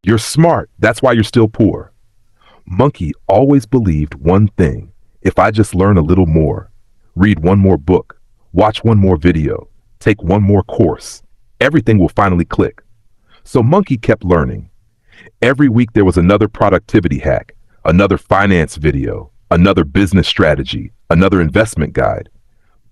You're smart, that's why you're still poor. Monkey always believed one thing: if I just learn a little more, read one more book, watch one more video, take one more course, everything will finally click. So Monkey kept learning. Every week there was another productivity hack, another finance video, another business strategy, another investment guide.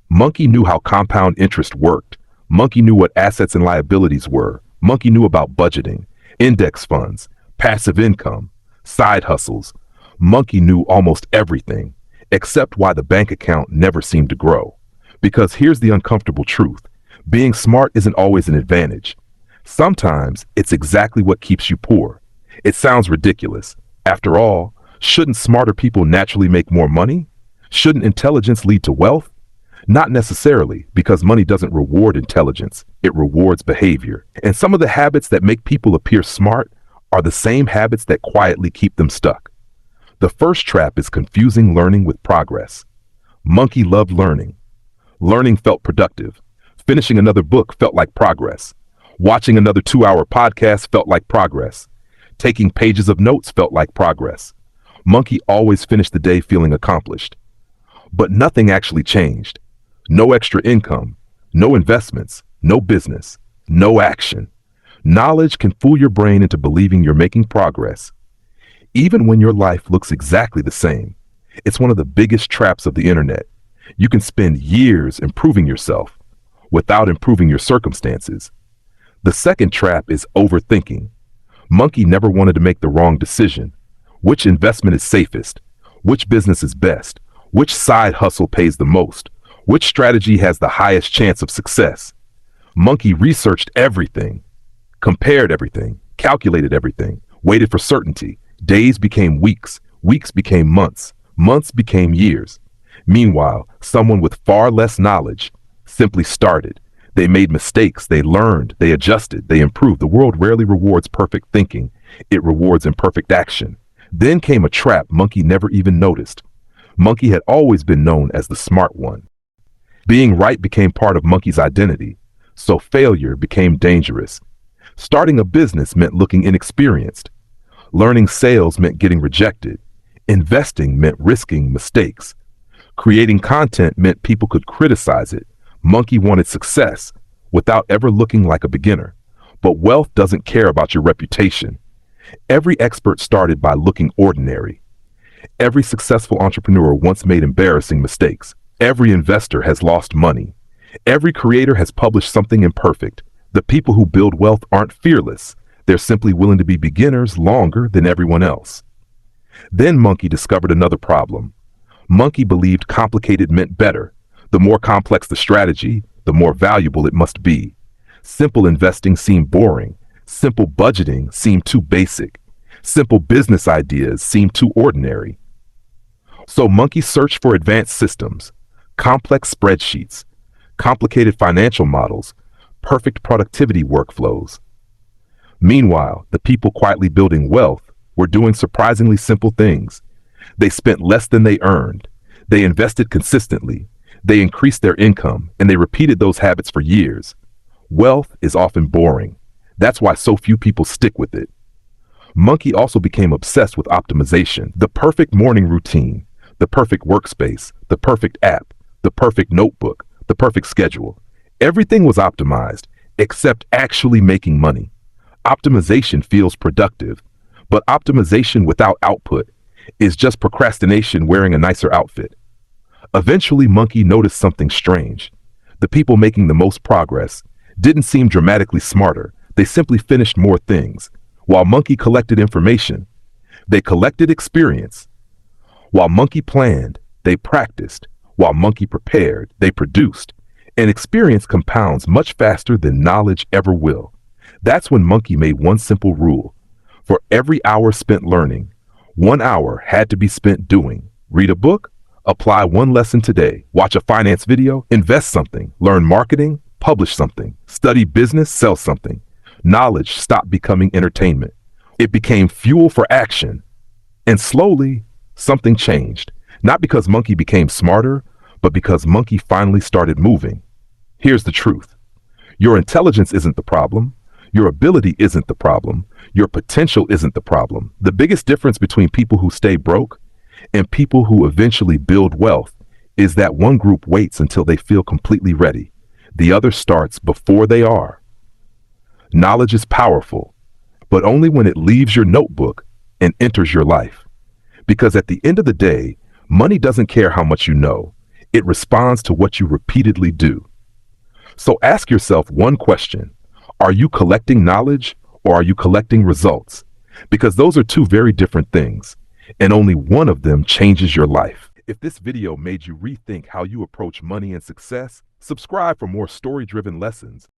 Monkey knew how compound interest worked. Monkey knew what assets and liabilities were. Monkey knew about budgeting, index funds, passive income, side hustles. Monkey knew almost everything, except why the bank account never seemed to grow. Because here's the uncomfortable truth: being smart isn't always an advantage. Sometimes it's exactly what keeps you poor. It sounds ridiculous. After all, shouldn't smarter people naturally make more money? Shouldn't intelligence lead to wealth? Not necessarily, because money doesn't reward intelligence, it rewards behavior. And some of the habits that make people appear smart are the same habits that quietly keep them stuck. The first trap is confusing learning with progress. Monkey loved learning. Learning felt productive. Finishing another book felt like progress. Watching another 2-hour podcast felt like progress. Taking pages of notes felt like progress. Monkey always finished the day feeling accomplished. But nothing actually changed. No extra income, no investments, no business, no action. Knowledge can fool your brain into believing you're making progress, even when your life looks exactly the same. It's one of the biggest traps of the internet. You can spend years improving yourself without improving your circumstances. The second trap is overthinking. Monkey never wanted to make the wrong decision. Which investment is safest? Which business is best? Which side hustle pays the most? Which strategy has the highest chance of success? Monkey researched everything, compared everything, calculated everything, waited for certainty. Days became weeks, weeks became months, months became years. Meanwhile, someone with far less knowledge simply started. They made mistakes, they learned, they adjusted, they improved. The world rarely rewards perfect thinking, it rewards imperfect action. Then came a trap Monkey never even noticed. Monkey had always been known as the smart one. Being right became part of Monkey's identity, so failure became dangerous. Starting a business meant looking inexperienced. Learning sales meant getting rejected. Investing meant risking mistakes. Creating content meant people could criticize it. Monkey wanted success without ever looking like a beginner. But wealth doesn't care about your reputation. Every expert started by looking ordinary. Every successful entrepreneur once made embarrassing mistakes. Every investor has lost money. Every creator has published something imperfect. The people who build wealth aren't fearless. They're simply willing to be beginners longer than everyone else. Then Monkey discovered another problem. Monkey believed complicated meant better. The more complex the strategy, the more valuable it must be. Simple investing seemed boring. Simple budgeting seemed too basic. Simple business ideas seemed too ordinary. So Monkey searched for advanced systems, complex spreadsheets, complicated financial models, perfect productivity workflows. Meanwhile, the people quietly building wealth were doing surprisingly simple things. They spent less than they earned. They invested consistently. They increased their income, and they repeated those habits for years. Wealth is often boring. That's why so few people stick with it. Monkey also became obsessed with optimization. The perfect morning routine, the perfect workspace, the perfect app, the perfect notebook, the perfect schedule. Everything was optimized, except actually making money. Optimization feels productive, but optimization without output is just procrastination wearing a nicer outfit. Eventually, Monkey noticed something strange. The people making the most progress didn't seem dramatically smarter. They simply finished more things. While Monkey collected information, they collected experience. While Monkey planned, they practiced. While Monkey prepared, they produced. And experience compounds much faster than knowledge ever will. That's when Monkey made one simple rule. For every hour spent learning, 1 hour had to be spent doing. Read a book, apply one lesson today, watch a finance video, invest something, learn marketing, publish something, study business, sell something. Knowledge stopped becoming entertainment. It became fuel for action. And slowly, something changed. Not because Monkey became smarter, but because Monkey finally started moving. Here's the truth. Your intelligence isn't the problem. Your ability isn't the problem. Your potential isn't the problem. The biggest difference between people who stay broke and people who eventually build wealth is that one group waits until they feel completely ready. The other starts before they are. Knowledge is powerful, but only when it leaves your notebook and enters your life. Because at the end of the day, money doesn't care how much you know. It responds to what you repeatedly do. So ask yourself one question. Are you collecting knowledge or are you collecting results? Because those are two very different things, and only one of them changes your life. If this video made you rethink how you approach money and success, subscribe for more story-driven lessons